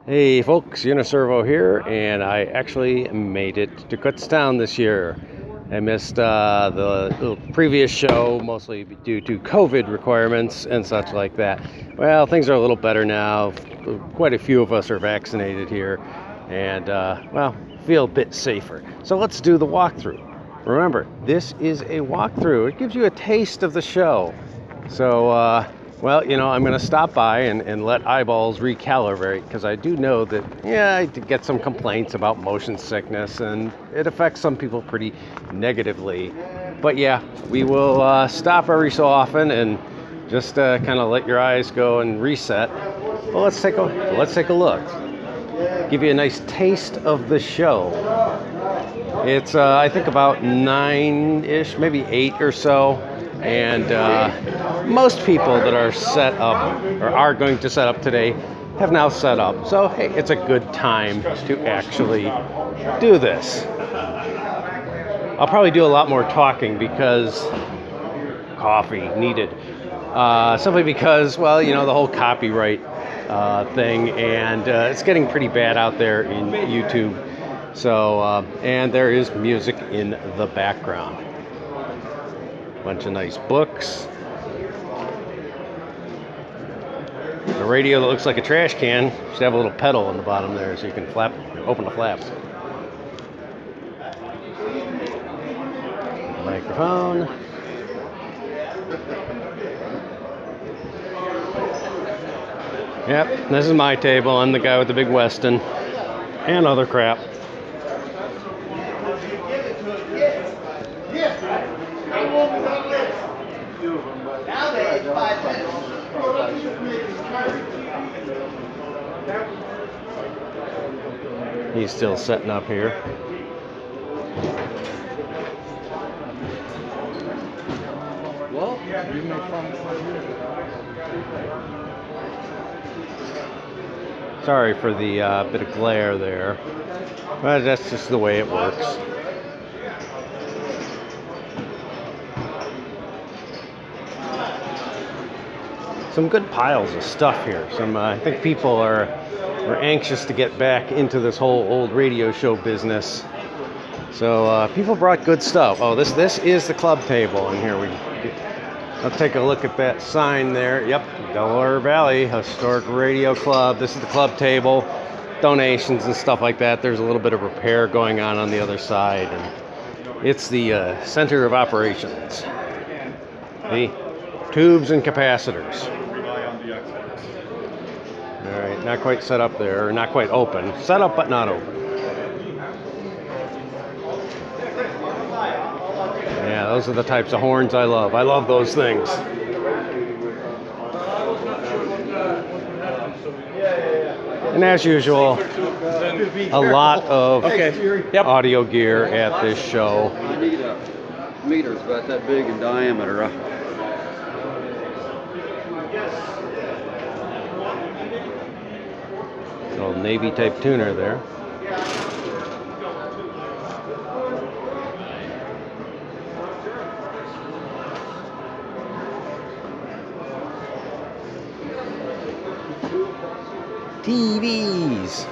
Hey folks, Uniservo here, and I actually made it to Kutztown this year. I missed the previous show, mostly due to COVID requirements and such like that. Well, things are a little better now. Quite a few of us are vaccinated here, and feel a bit safer. So let's do the walkthrough. Remember, this is a walkthrough. It gives you a taste of the show. So, I'm going to stop by and let eyeballs recalibrate, because I do know that, I get some complaints about motion sickness and it affects some people pretty negatively. But yeah, we will stop every so often and just kind of let your eyes go and reset. Well, let's take a look. Give you a nice taste of the show. It's, I think, about 9-ish, maybe 8 or so. And most people that are set up or are going to set up today have now set up. So, hey, it's a good time to actually do this. I'll probably do a lot more talking because coffee needed. Simply because, the whole copyright thing, and it's getting pretty bad out there in YouTube. So, and there is music in the background. Bunch of nice books. A radio that looks like a trash can. Should have a little pedal on the bottom there so you can open the flaps. Microphone. Yep, this is my table. I'm the guy with the big Weston and other crap. He's still setting up here. Well, you may find Sorry for the bit of glare there, but that's just the way it works. Some good piles of stuff here. I think people are anxious to get back into this whole old radio show business. So people brought good stuff. Oh, this is the club table, and here I'll take a look at that sign there. Yep, Delaware Valley Historic Radio Club. This is the club table. Donations and stuff like that. There's a little bit of repair going on the other side, and it's the center of operations. The tubes and capacitors. All right, not quite set up there, or not quite open. Set up, but not open. Yeah, those are the types of horns I love. I love those things. And as usual, a lot of audio gear at this show. I need a meter's about that big in diameter. Little Navy type tuner there. TVs.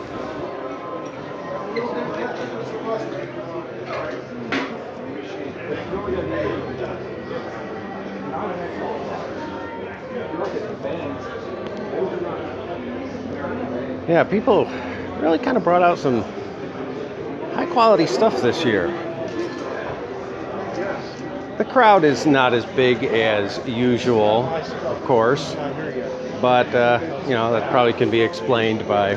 Yeah, people really kind of brought out some high quality stuff this year. The crowd is not as big as usual, of course, but that probably can be explained by,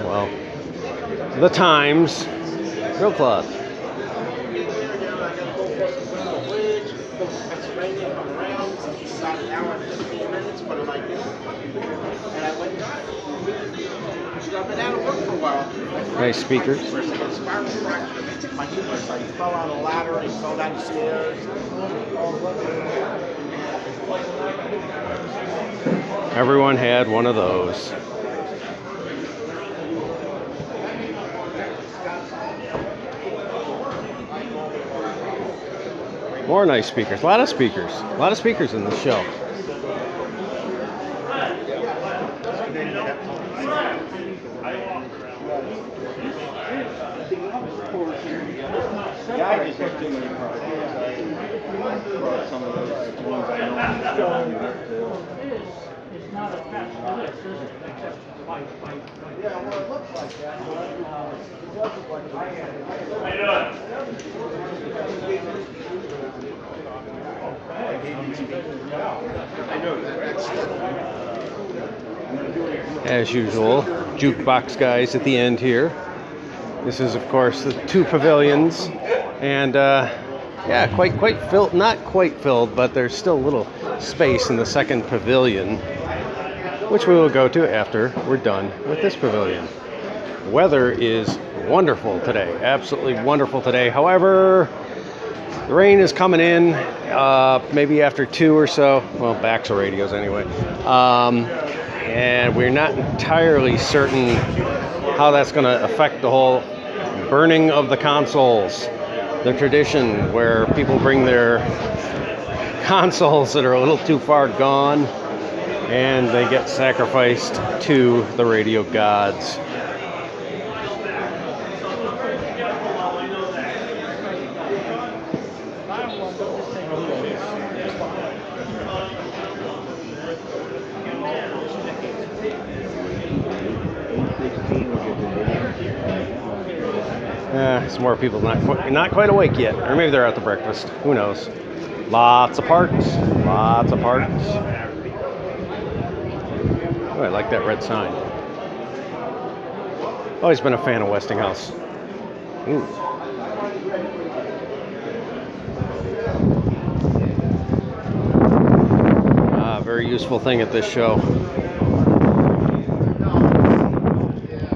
the times. Real cloth. Nice speakers. He fell on a ladder, he fell down the stairs. Everyone had one of those. More nice speakers. A lot of speakers. A lot of speakers in this show. Yeah, I just have too many cards. I brought some of those ones I know. It's not a fast list, is it? Yeah, well, it looks like that. It doesn't look like How you doing? As usual, jukebox guys at the end here. This is, of course, the two pavilions, and yeah, quite filled. Not quite filled, but there's still a little space in the second pavilion, which we will go to after we're done with this pavilion. Weather is wonderful today, absolutely wonderful today. However, the rain is coming in, maybe after 2 or so. Well, backs of radios anyway. And we're not entirely certain how that's going to affect the whole burning of the consoles. The tradition where people bring their consoles that are a little too far gone and they get sacrificed to the radio gods. Some more people not quite awake yet, or maybe they're out to breakfast. Who knows? Lots of parts. Lots of parts. Oh, I like that red sign. Always been a fan of Westinghouse. Ooh. Very useful thing at this show.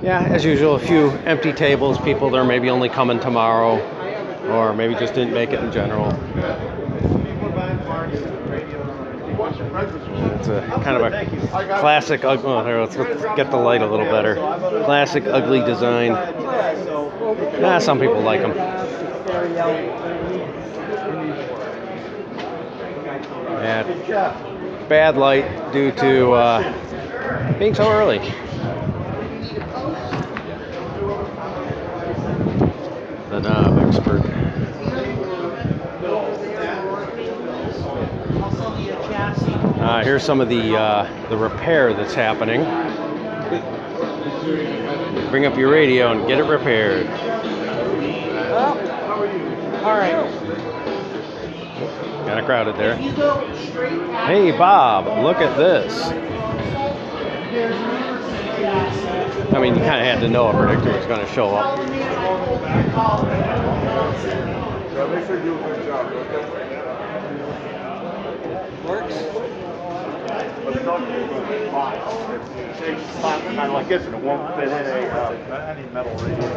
Yeah, as usual, a few empty tables, people that are maybe only coming tomorrow, or maybe just didn't make it in general. It's a kind of a classic, oh, here, let's get the light a little better. Classic ugly design. Some people like them. Yeah, bad light due to being so early. The knob expert. Here's some of the repair that's happening. Bring up your radio and get it repaired. All right. Kind of crowded there. Hey Bob, look at this. I mean, you kind of had to know a predictor was going to show up. Yeah, they should do a good job. Works. But it's not it takes kind of like this, and it won't fit in any metal radio.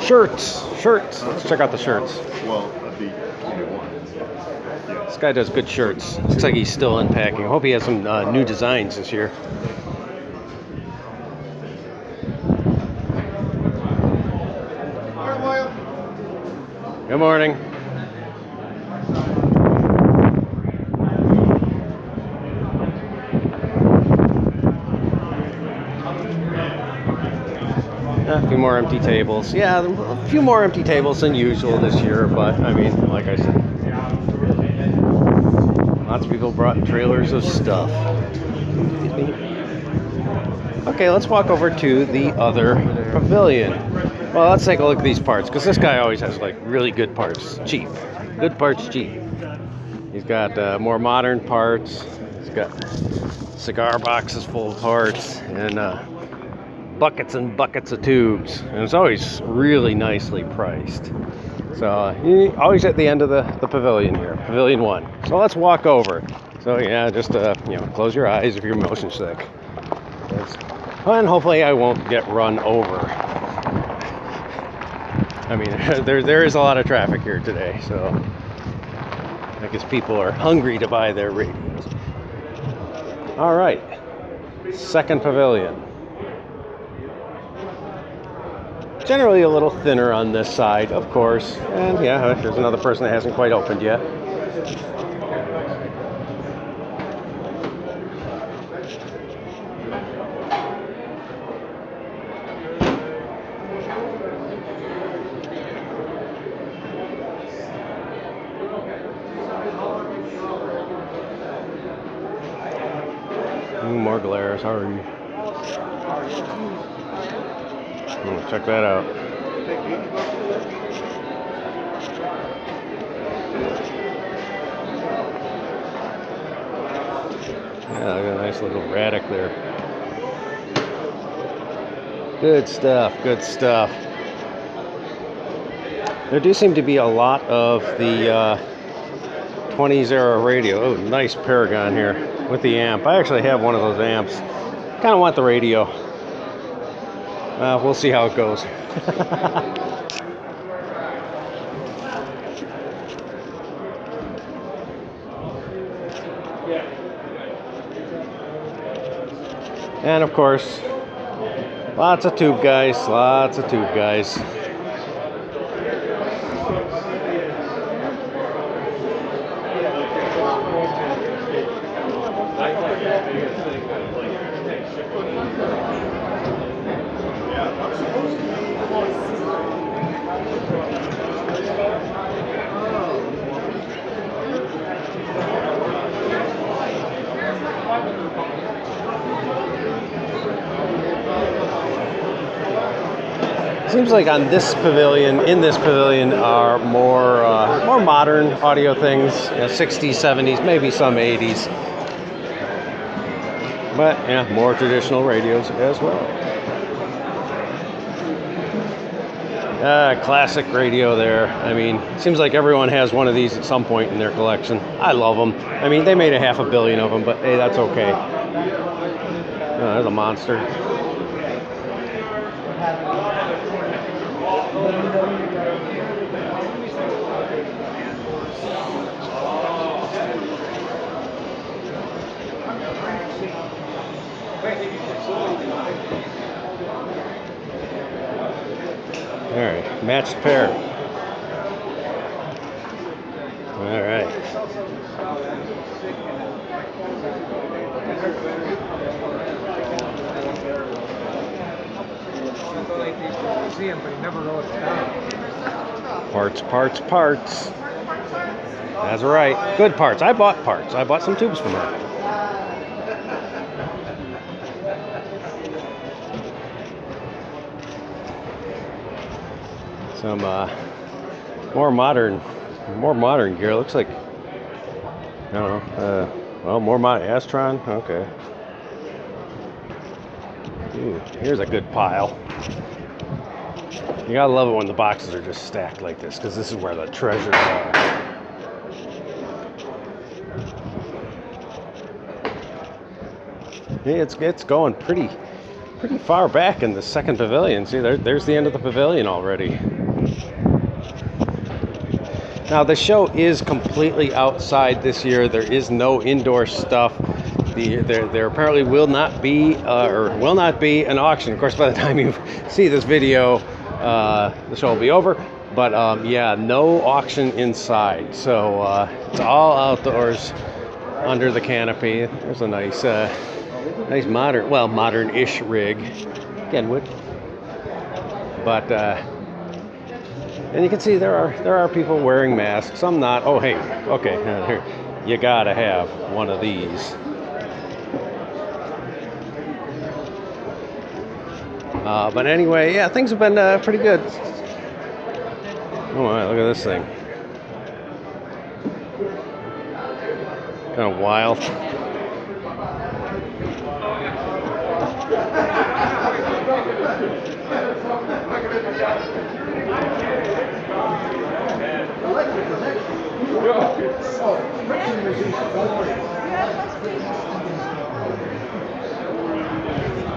Shirts. Let's check out the shirts. Well, that'd be This guy does good shirts. Looks like he's still unpacking. Hope he has some new designs this year. Good morning. A few more empty tables. Yeah, a few more empty tables than usual this year, but I mean, like I said, lots of people brought trailers of stuff. Okay, let's walk over to the other pavilion. Well, let's take a look at these parts, because this guy always has like really good parts, cheap. Good parts, cheap. He's got more modern parts. He's got cigar boxes full of parts, and buckets and buckets of tubes, and it's always really nicely priced. So always at the end of the pavilion here, Pavilion 1. So let's walk over. So yeah, just close your eyes if you're motion sick, and hopefully I won't get run over. I mean, there is a lot of traffic here today, so I guess people are hungry to buy their radios. All right, second pavilion. Generally a little thinner on this side, of course. And yeah, there's another person that hasn't quite opened yet. Ooh, more glare, sorry. Check that out. Yeah, look at a nice little Raddick there. Good stuff, good stuff. There do seem to be a lot of the 20s era radio. Oh, nice Paragon here with the amp. I actually have one of those amps. Kind of want the radio. We'll see how it goes. And of course, lots of tube guys, lots of tube guys. Seems like on this pavilion, in this pavilion, are more modern audio things, 60s, 70s, maybe some 80s. But yeah, more traditional radios as well. Classic radio there. I mean, seems like everyone has one of these at some point in their collection. I love them. I mean, they made 500 million of them, but hey, that's okay. There's a monster. All right, matched pair. All right. Parts, parts, parts. That's right. Good parts. I bought parts. I bought some tubes from her. Some more modern gear. Looks like, I don't know. Well, more modern Astron. Okay. Ooh, here's a good pile. You gotta love it when the boxes are just stacked like this, because this is where the treasures are. Yeah, it's going pretty far back in the second pavilion. See, there's the end of the pavilion already. Now the show is completely outside this year. There is no indoor stuff. There apparently will not be an auction. Of course, by the time you see this video, the show will be over. But yeah, no auction inside. So it's all outdoors under the canopy. There's a nice modern-ish rig, Kenwood. But and you can see there are people wearing masks. Some not. Oh hey, okay, here you gotta have one of these. But anyway, yeah, things have been pretty good. Oh my, look at this thing. Kind of wild.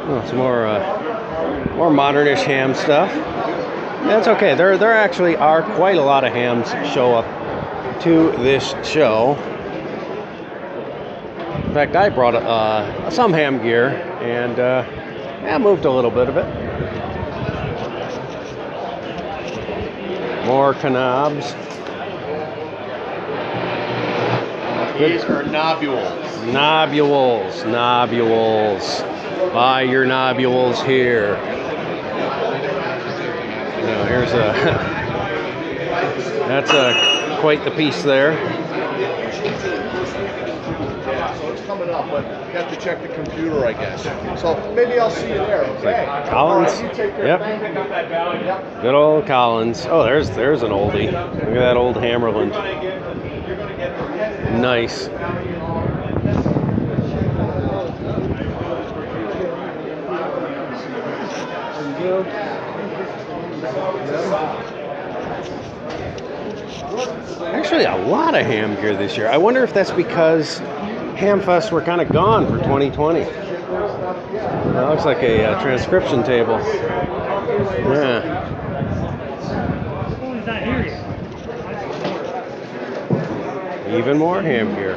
Oh, some more modern-ish ham stuff. That's okay. There actually are quite a lot of hams show up to this show. In fact, I brought some ham gear and moved a little bit of it. More canobs. These are nobules. Nobules. Buy your nobules here. Now, here's a. That's quite the piece there. So it's coming up, but you have to check the computer, I guess. So maybe I'll see you there, okay? Collins. All right, you take care. Yep. Yep. Good old Collins. Oh, there's an oldie. Look at that old Hammerland. Nice. Actually, a lot of ham gear this year. I wonder if that's because Hamfests were kind of gone for 2020. That looks like a transcription table. Yeah. Oh, he's not here yet. Even more ham gear.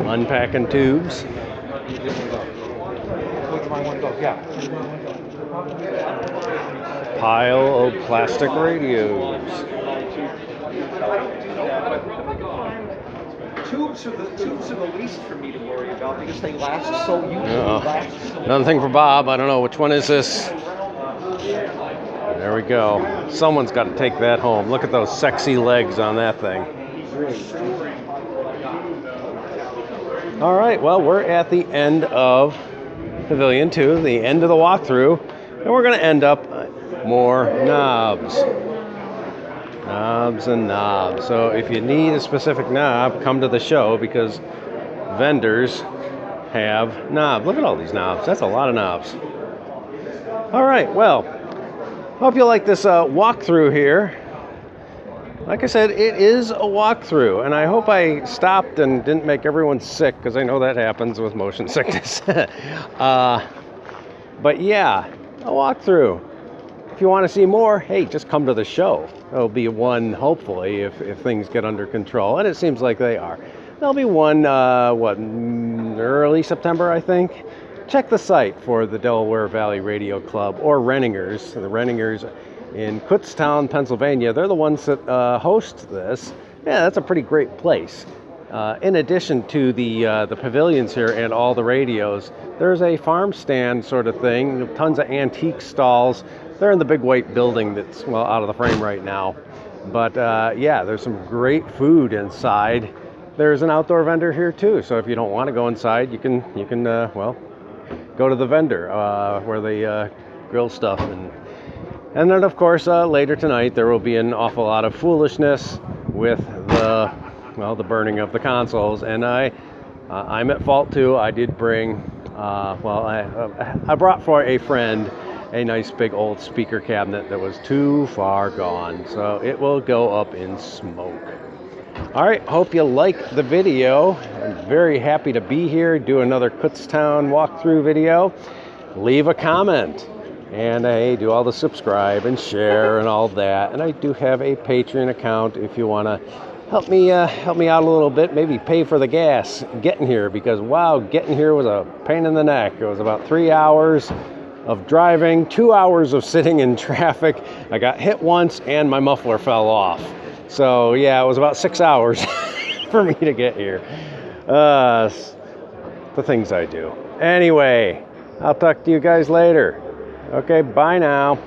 Unpacking tubes. Pile of plastic radios. Tubes are the least for me to worry about because they last so Another thing for Bob. I don't know which one is this. There we go. Someone's got to take that home. Look at those sexy legs on that thing. All right. Well, we're at the end of Pavilion 2, the end of the walkthrough, and we're going to end up more knobs. Knobs and knobs. So if you need a specific knob, come to the show because vendors have knobs. Look at all these knobs. That's a lot of knobs. All right, well, hope you like this walkthrough here. Like I said, it is a walkthrough, and I hope I stopped and didn't make everyone sick because I know that happens with motion sickness. But yeah, a walkthrough. If you want to see more, hey, just come to the show. There'll be one, hopefully, if things get under control, and it seems like they are. There'll be one, early September, I think. Check the site for the Delaware Valley Radio Club or Renningers. The Renningers in Kutztown, Pennsylvania, they're the ones that host this. Yeah, that's a pretty great place. In addition to the pavilions here and all the radios, there's a farm stand sort of thing, tons of antique stalls. They're in the big white building that's, well, out of the frame right now. But yeah, there's some great food inside. There's an outdoor vendor here too, so if you don't want to go inside, you can well, go to the vendor where they grill stuff. And then, of course, later tonight there will be an awful lot of foolishness with the burning of the consoles. And I'm at fault too. I did bring, I brought for a friend a nice big old speaker cabinet that was too far gone, so it will go up in smoke. All right, hope you liked the video. I'm very happy to be here, do another Kutztown walkthrough video. Leave a comment, and hey, do all the subscribe and share and all that. And I do have a Patreon account if you want to help me out a little bit, maybe pay for the gas getting here, because wow, getting here was a pain in the neck. It was about 3 hours of driving, 2 hours of sitting in traffic. I got hit once and my muffler fell off. So yeah, it was about 6 hours for me to get here. The things I do. Anyway, I'll talk to you guys later. Okay, bye now.